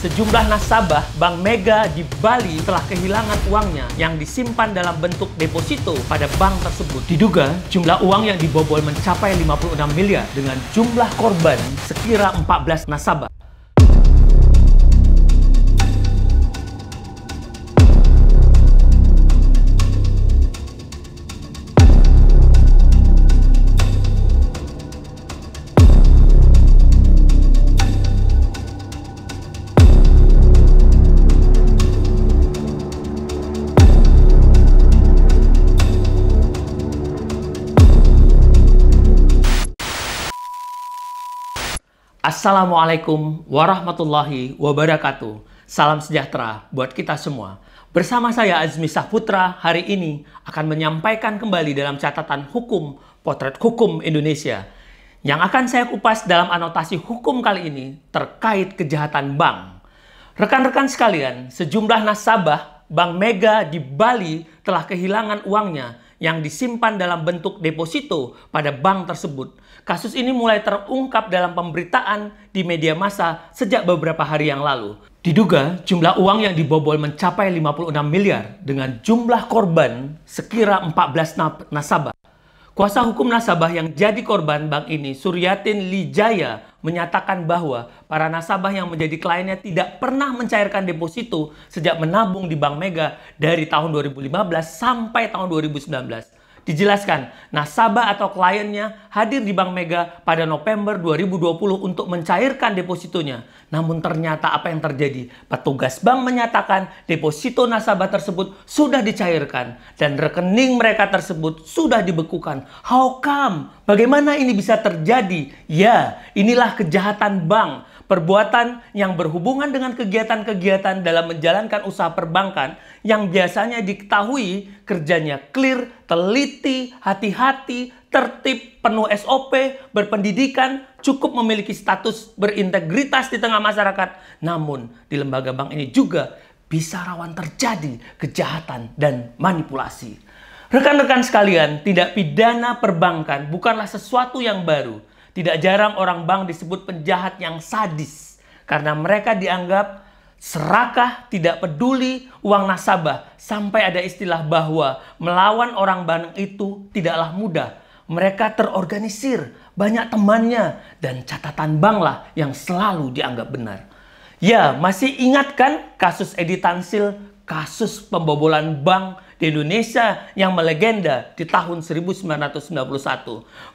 Sejumlah nasabah Bank Mega di Bali telah kehilangan uangnya yang disimpan dalam bentuk deposito pada bank tersebut. Diduga jumlah uang yang dibobol mencapai 56 miliar dengan jumlah korban sekira 14 nasabah. Assalamualaikum warahmatullahi wabarakatuh. Salam sejahtera buat kita semua. Bersama saya Azmi Sahputra, hari ini akan menyampaikan kembali dalam catatan hukum Potret Hukum Indonesia. Yang akan saya kupas dalam anotasi hukum kali ini terkait kejahatan bank. Rekan-rekan sekalian, sejumlah nasabah Bank Mega di Bali telah kehilangan uangnya yang disimpan dalam bentuk deposito pada bank tersebut. Kasus ini mulai terungkap dalam pemberitaan di media massa sejak beberapa hari yang lalu. Diduga jumlah uang yang dibobol mencapai 56 miliar dengan jumlah korban sekira 14 nasabah. Kuasa hukum nasabah yang jadi korban bank ini, Suryatin Lijaya, menyatakan bahwa para nasabah yang menjadi kliennya tidak pernah mencairkan deposito sejak menabung di Bank Mega dari tahun 2015 sampai tahun 2019. Dijelaskan, nasabah atau kliennya hadir di Bank Mega pada November 2020 untuk mencairkan depositonya. Namun ternyata apa yang terjadi? Petugas bank menyatakan deposito nasabah tersebut sudah dicairkan dan rekening mereka tersebut sudah dibekukan. How come? Bagaimana ini bisa terjadi? Ya, inilah kejahatan bank. Perbuatan yang berhubungan dengan kegiatan-kegiatan dalam menjalankan usaha perbankan yang biasanya diketahui kerjanya clear, teliti, hati-hati, tertib, penuh SOP, berpendidikan, cukup memiliki status berintegritas di tengah masyarakat. Namun, di lembaga bank ini juga bisa rawan terjadi kejahatan dan manipulasi. Rekan-rekan sekalian, tindak pidana perbankan bukanlah sesuatu yang baru. Tidak jarang orang bank disebut penjahat yang sadis karena mereka dianggap serakah, tidak peduli uang nasabah, sampai ada istilah bahwa melawan orang bank itu tidaklah mudah. Mereka terorganisir, banyak temannya, dan catatan bank lah yang selalu dianggap benar. Ya, masih ingat kan kasus Edi Tansil, kasus pembobolan bank di Indonesia yang melegenda di tahun 1991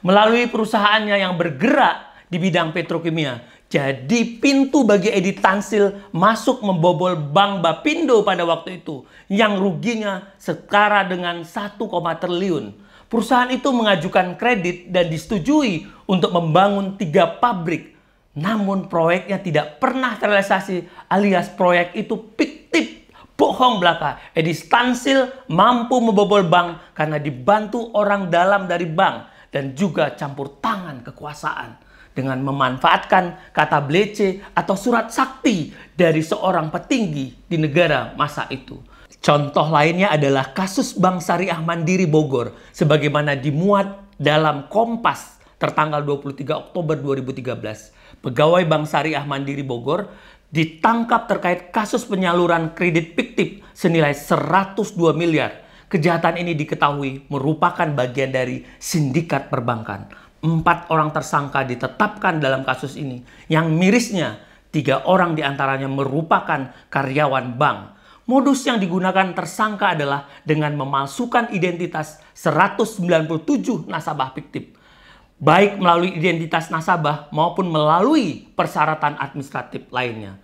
melalui perusahaannya yang bergerak di bidang petrokimia. Jadi pintu bagi Edi Tansil masuk membobol Bank Bapindo pada waktu itu yang ruginya setara dengan 1, triliun. Perusahaan itu mengajukan kredit dan disetujui untuk membangun 3 pabrik. Namun proyeknya tidak pernah terrealisasi alias proyek itu fiktif. Bohong belaka. Edi Tansil mampu membobol bank karena dibantu orang dalam dari bank dan juga campur tangan kekuasaan dengan memanfaatkan kata blece atau surat sakti dari seorang petinggi di negara masa itu. Contoh lainnya adalah kasus Bank Syariah Mandiri Bogor sebagaimana dimuat dalam Kompas tertanggal 23 Oktober 2013. Pegawai Bank Syariah Mandiri Bogor ditangkap terkait kasus penyaluran kredit fiktif senilai 102 miliar. Kejahatan ini diketahui merupakan bagian dari sindikat perbankan. 4 orang tersangka ditetapkan dalam kasus ini. Yang mirisnya, 3 orang diantaranya merupakan karyawan bank. Modus yang digunakan tersangka adalah dengan memalsukan identitas 197 nasabah fiktif, baik melalui identitas nasabah maupun melalui persyaratan administratif lainnya.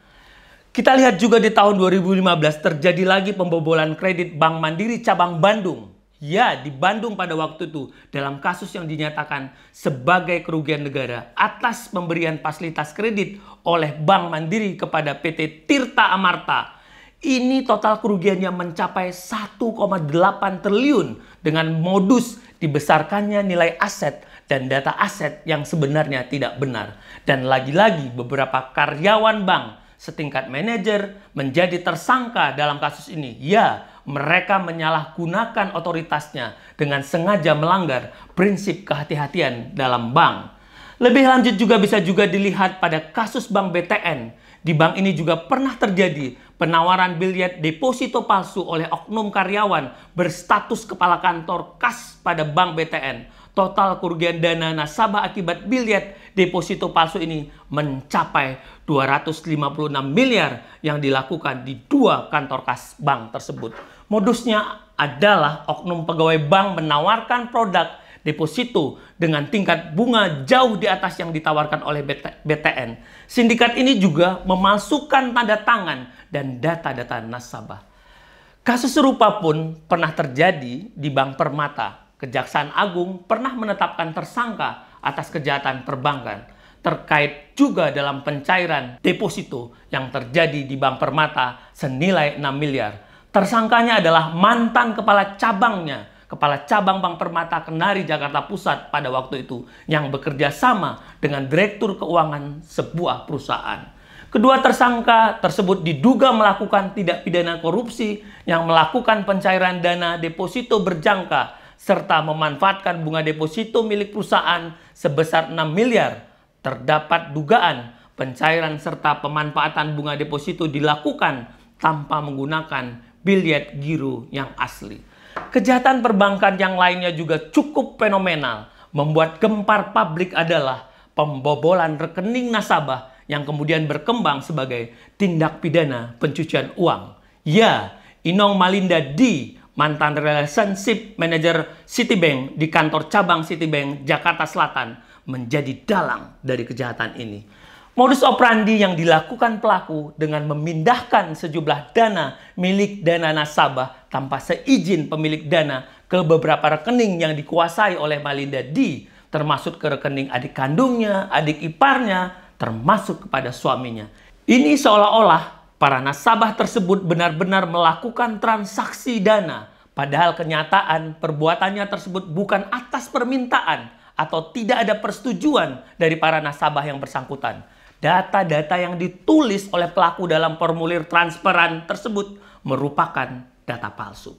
Kita lihat juga di tahun 2015 terjadi lagi pembobolan kredit Bank Mandiri cabang Bandung. Ya, di Bandung pada waktu itu dalam kasus yang dinyatakan sebagai kerugian negara atas pemberian fasilitas kredit oleh Bank Mandiri kepada PT Tirta Amarta. Ini total kerugiannya mencapai 1,8 triliun dengan modus dibesarkannya nilai aset dan data aset yang sebenarnya tidak benar. Dan lagi-lagi beberapa karyawan bank setingkat manajer menjadi tersangka dalam kasus ini. Ya, mereka menyalahgunakan otoritasnya dengan sengaja melanggar prinsip kehati-hatian dalam bank. Lebih lanjut juga bisa dilihat pada kasus Bank BTN Di bank ini juga pernah terjadi penawaran biliet deposito palsu oleh oknum karyawan berstatus kepala kantor kas pada Bank BTN. Total kerugian dana nasabah akibat biliet deposito palsu ini mencapai 256 miliar yang dilakukan di 2 kantor kas bank tersebut. Modusnya adalah oknum pegawai bank menawarkan produk deposito dengan tingkat bunga jauh di atas yang ditawarkan oleh BTN. Sindikat ini juga memalsukan tanda tangan dan data-data nasabah. Kasus serupa pun pernah terjadi di Bank Permata. Kejaksaan Agung pernah menetapkan tersangka atas kejahatan perbankan. Terkait juga dalam pencairan deposito yang terjadi di Bank Permata senilai 6 miliar. Tersangkanya adalah mantan kepala cabangnya, Kepala Cabang Bank Permata Kenari Jakarta Pusat pada waktu itu, yang bekerja sama dengan Direktur Keuangan sebuah perusahaan. Kedua tersangka tersebut diduga melakukan tindak pidana korupsi yang melakukan pencairan dana deposito berjangka serta memanfaatkan bunga deposito milik perusahaan sebesar 6 miliar. Terdapat dugaan pencairan serta pemanfaatan bunga deposito dilakukan tanpa menggunakan biliet giro yang asli. Kejahatan perbankan yang lainnya juga cukup fenomenal. Membuat gempar publik adalah pembobolan rekening nasabah yang kemudian berkembang sebagai tindak pidana pencucian uang. Ya, Inong Malinda D, mantan relationship manager Citibank di kantor cabang Citibank Jakarta Selatan, menjadi dalang dari kejahatan ini. Modus operandi yang dilakukan pelaku dengan memindahkan sejumlah dana milik dana nasabah tanpa seizin pemilik dana ke beberapa rekening yang dikuasai oleh Malinda D, termasuk ke rekening adik kandungnya, adik iparnya, termasuk kepada suaminya. Ini seolah-olah para nasabah tersebut benar-benar melakukan transaksi dana, padahal kenyataan perbuatannya tersebut bukan atas permintaan atau tidak ada persetujuan dari para nasabah yang bersangkutan. Data-data yang ditulis oleh pelaku dalam formulir transferan tersebut merupakan data palsu.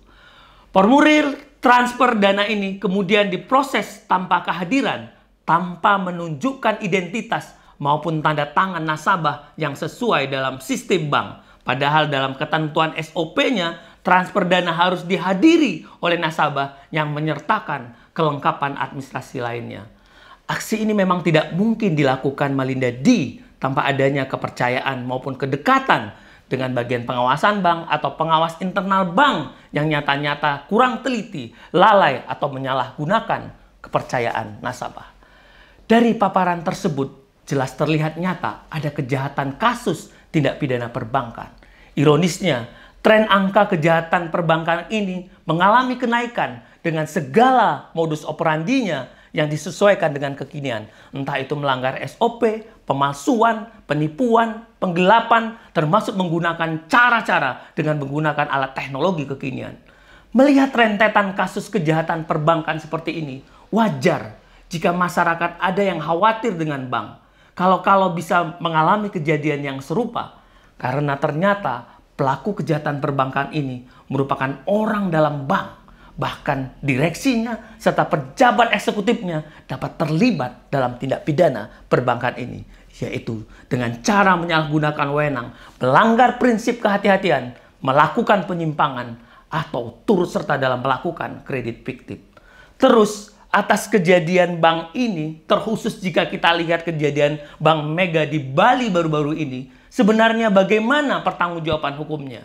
Formulir transfer dana ini kemudian diproses tanpa kehadiran, tanpa menunjukkan identitas maupun tanda tangan nasabah yang sesuai dalam sistem bank. Padahal dalam ketentuan SOP-nya, transfer dana harus dihadiri oleh nasabah yang menyertakan kelengkapan administrasi lainnya. Aksi ini memang tidak mungkin dilakukan Malinda D tanpa adanya kepercayaan maupun kedekatan dengan bagian pengawasan bank atau pengawas internal bank yang nyata-nyata kurang teliti, lalai, atau menyalahgunakan kepercayaan nasabah. Dari paparan tersebut, jelas terlihat nyata ada kejahatan kasus tindak pidana perbankan. Ironisnya, tren angka kejahatan perbankan ini mengalami kenaikan dengan segala modus operandinya yang disesuaikan dengan kekinian. Entah itu melanggar SOP, pemalsuan, penipuan, penggelapan, termasuk menggunakan cara-cara dengan menggunakan alat teknologi kekinian. Melihat rentetan kasus kejahatan perbankan seperti ini, wajar jika masyarakat ada yang khawatir dengan bank. Kalau bisa mengalami kejadian yang serupa, karena ternyata pelaku kejahatan perbankan ini merupakan orang dalam bank. Bahkan direksinya serta pejabat eksekutifnya dapat terlibat dalam tindak pidana perbankan ini, yaitu dengan cara menyalahgunakan wewenang, melanggar prinsip kehati-hatian, melakukan penyimpangan, atau turut serta dalam melakukan kredit fiktif. Terus, atas kejadian bank ini, terkhusus jika kita lihat kejadian Bank Mega di Bali baru-baru ini, sebenarnya bagaimana pertanggungjawaban hukumnya?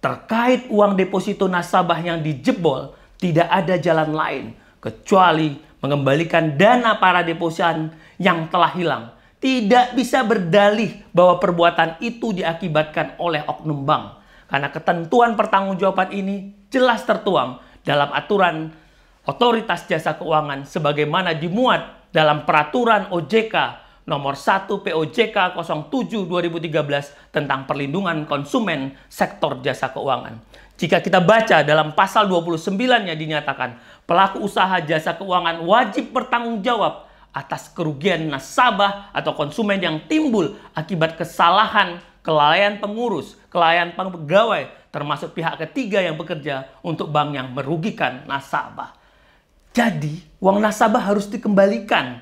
Terkait uang deposito nasabah yang dijebol, tidak ada jalan lain kecuali mengembalikan dana para depositan yang telah hilang. Tidak bisa berdalih bahwa perbuatan itu diakibatkan oleh oknum bank. Karena ketentuan pertanggungjawaban ini jelas tertuang dalam aturan Otoritas Jasa Keuangan sebagaimana dimuat dalam Peraturan OJK Nomor 1 POJK 07/2013 tentang perlindungan konsumen sektor jasa keuangan. Jika kita baca dalam pasal 29-nya dinyatakan, pelaku usaha jasa keuangan wajib bertanggung jawab atas kerugian nasabah atau konsumen yang timbul akibat kesalahan, kelalaian pengurus, kelalaian pegawai, termasuk pihak ketiga yang bekerja untuk bank yang merugikan nasabah. Jadi, uang nasabah harus dikembalikan,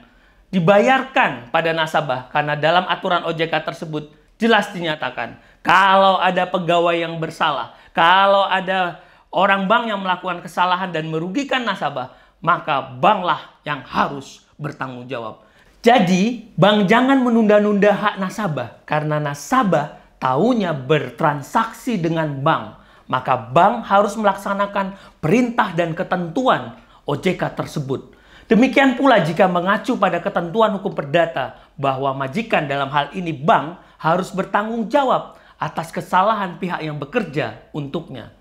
dibayarkan pada nasabah karena dalam aturan OJK tersebut jelas dinyatakan kalau ada pegawai yang bersalah, kalau ada orang bank yang melakukan kesalahan dan merugikan nasabah, maka banklah yang harus bertanggung jawab. Jadi, bank jangan menunda-nunda hak nasabah karena nasabah taunya bertransaksi dengan bank. Maka bank harus melaksanakan perintah dan ketentuan OJK tersebut. Demikian pula jika mengacu pada ketentuan hukum perdata bahwa majikan dalam hal ini bank harus bertanggung jawab atas kesalahan pihak yang bekerja untuknya.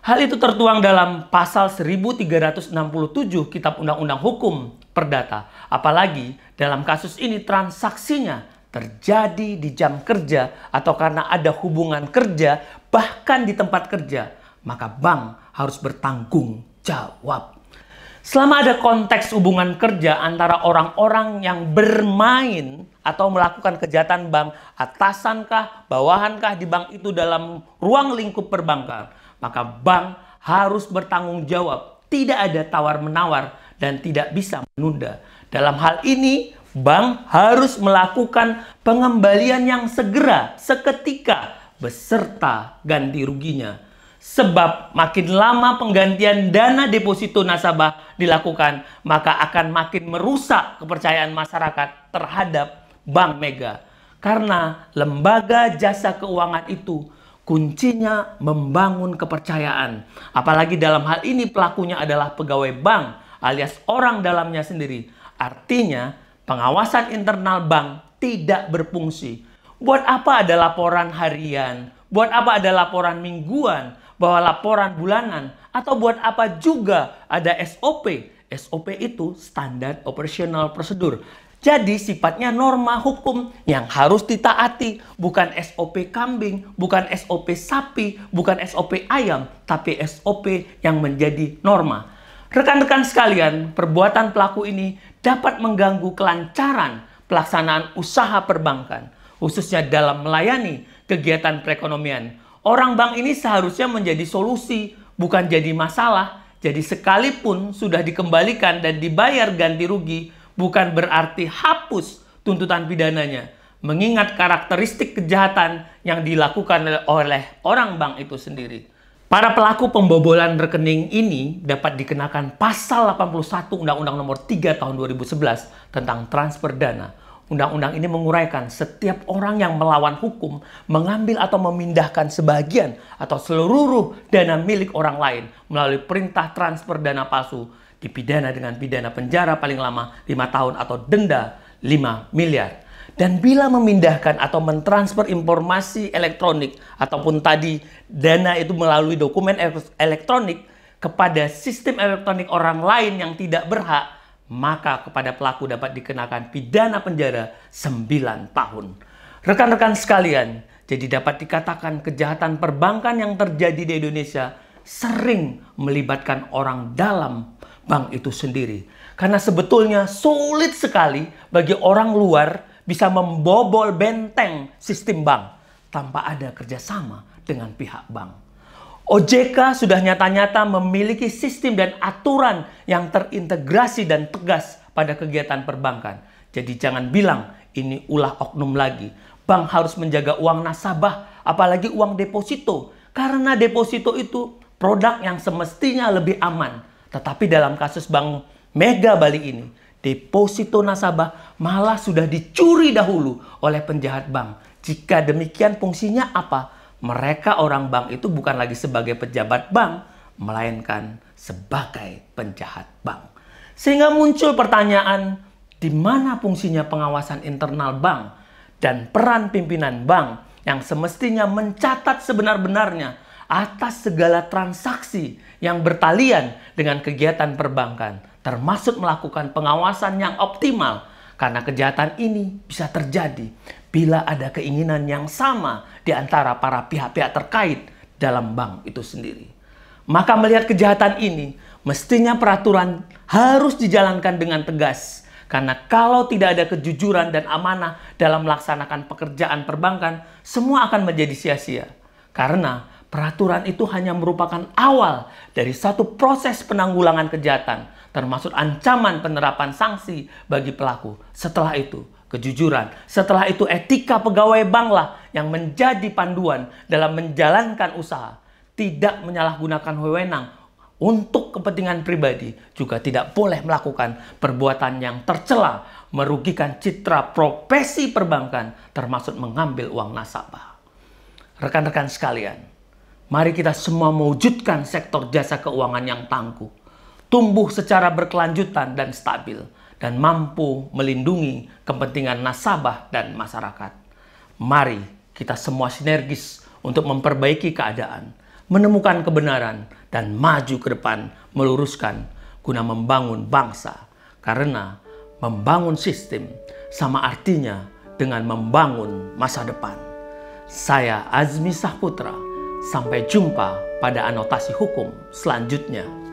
Hal itu tertuang dalam pasal 1367 Kitab Undang-Undang Hukum Perdata. Apalagi dalam kasus ini transaksinya terjadi di jam kerja atau karena ada hubungan kerja bahkan di tempat kerja, maka bank harus bertanggung jawab. Selama ada konteks hubungan kerja antara orang-orang yang bermain atau melakukan kejahatan bank, atasankah, bawahankah di bank itu dalam ruang lingkup perbankan, maka bank harus bertanggung jawab. Tidak ada tawar-menawar dan tidak bisa menunda. Dalam hal ini, bank harus melakukan pengembalian yang segera, seketika, beserta ganti ruginya. Sebab makin lama penggantian dana deposito nasabah dilakukan, maka akan makin merusak kepercayaan masyarakat terhadap Bank Mega. Karena lembaga jasa keuangan itu kuncinya membangun kepercayaan. Apalagi dalam hal ini pelakunya adalah pegawai bank alias orang dalamnya sendiri. Artinya pengawasan internal bank tidak berfungsi. Buat apa ada laporan harian? Buat apa ada laporan mingguan? Bahwa laporan bulanan? Atau buat apa juga ada SOP? SOP itu Standard Operational Procedure. Jadi sifatnya norma hukum yang harus ditaati. Bukan SOP kambing, bukan SOP sapi, bukan SOP ayam, tapi SOP yang menjadi norma. Rekan-rekan sekalian, perbuatan pelaku ini dapat mengganggu kelancaran pelaksanaan usaha perbankan, khususnya dalam melayani kegiatan perekonomian. Orang bank ini seharusnya menjadi solusi, bukan jadi masalah. Jadi sekalipun sudah dikembalikan dan dibayar ganti rugi, bukan berarti hapus tuntutan pidananya. Mengingat karakteristik kejahatan yang dilakukan oleh orang bank itu sendiri. Para pelaku pembobolan rekening ini dapat dikenakan pasal 81 Undang-Undang Nomor 3 Tahun 2011 tentang transfer dana. Undang-undang ini menguraikan setiap orang yang melawan hukum, mengambil atau memindahkan sebagian atau seluruh dana milik orang lain melalui perintah transfer dana palsu dipidana dengan pidana penjara paling lama 5 tahun atau denda 5 miliar. Dan bila memindahkan atau mentransfer informasi elektronik ataupun tadi dana itu melalui dokumen elektronik kepada sistem elektronik orang lain yang tidak berhak, maka kepada pelaku dapat dikenakan pidana penjara 9 tahun. Rekan-rekan sekalian, jadi dapat dikatakan kejahatan perbankan yang terjadi di Indonesia sering melibatkan orang dalam bank itu sendiri. Karena sebetulnya sulit sekali bagi orang luar bisa membobol benteng sistem bank tanpa ada kerjasama dengan pihak bank. OJK sudah nyata-nyata memiliki sistem dan aturan yang terintegrasi dan tegas pada kegiatan perbankan. Jadi jangan bilang ini ulah oknum lagi. Bank harus menjaga uang nasabah, apalagi uang deposito. Karena deposito itu produk yang semestinya lebih aman. Tetapi dalam kasus Bank Mega Bali ini, deposito nasabah malah sudah dicuri dahulu oleh penjahat bank. Jika demikian fungsinya apa? Mereka orang bank itu bukan lagi sebagai pejabat bank, melainkan sebagai penjahat bank. Sehingga muncul pertanyaan, di mana fungsinya pengawasan internal bank dan peran pimpinan bank yang semestinya mencatat sebenar-benarnya atas segala transaksi yang bertalian dengan kegiatan perbankan, termasuk melakukan pengawasan yang optimal. Karena kejahatan ini bisa terjadi bila ada keinginan yang sama di antara para pihak-pihak terkait dalam bank itu sendiri. Maka melihat kejahatan ini, mestinya peraturan harus dijalankan dengan tegas. Karena kalau tidak ada kejujuran dan amanah dalam melaksanakan pekerjaan perbankan, semua akan menjadi sia-sia. Karena peraturan itu hanya merupakan awal dari satu proses penanggulangan kejahatan, termasuk ancaman penerapan sanksi bagi pelaku. Setelah itu, kejujuran. Setelah itu etika pegawai banklah yang menjadi panduan dalam menjalankan usaha. Tidak menyalahgunakan wewenang untuk kepentingan pribadi, juga tidak boleh melakukan perbuatan yang tercela, merugikan citra profesi perbankan, termasuk mengambil uang nasabah. Rekan-rekan sekalian, mari kita semua mewujudkan sektor jasa keuangan yang tangguh, tumbuh secara berkelanjutan dan stabil, dan mampu melindungi kepentingan nasabah dan masyarakat. Mari kita semua sinergis untuk memperbaiki keadaan, menemukan kebenaran, dan maju ke depan meluruskan guna membangun bangsa. Karena membangun sistem sama artinya dengan membangun masa depan. Saya Azmi Saputra, sampai jumpa pada anotasi hukum selanjutnya.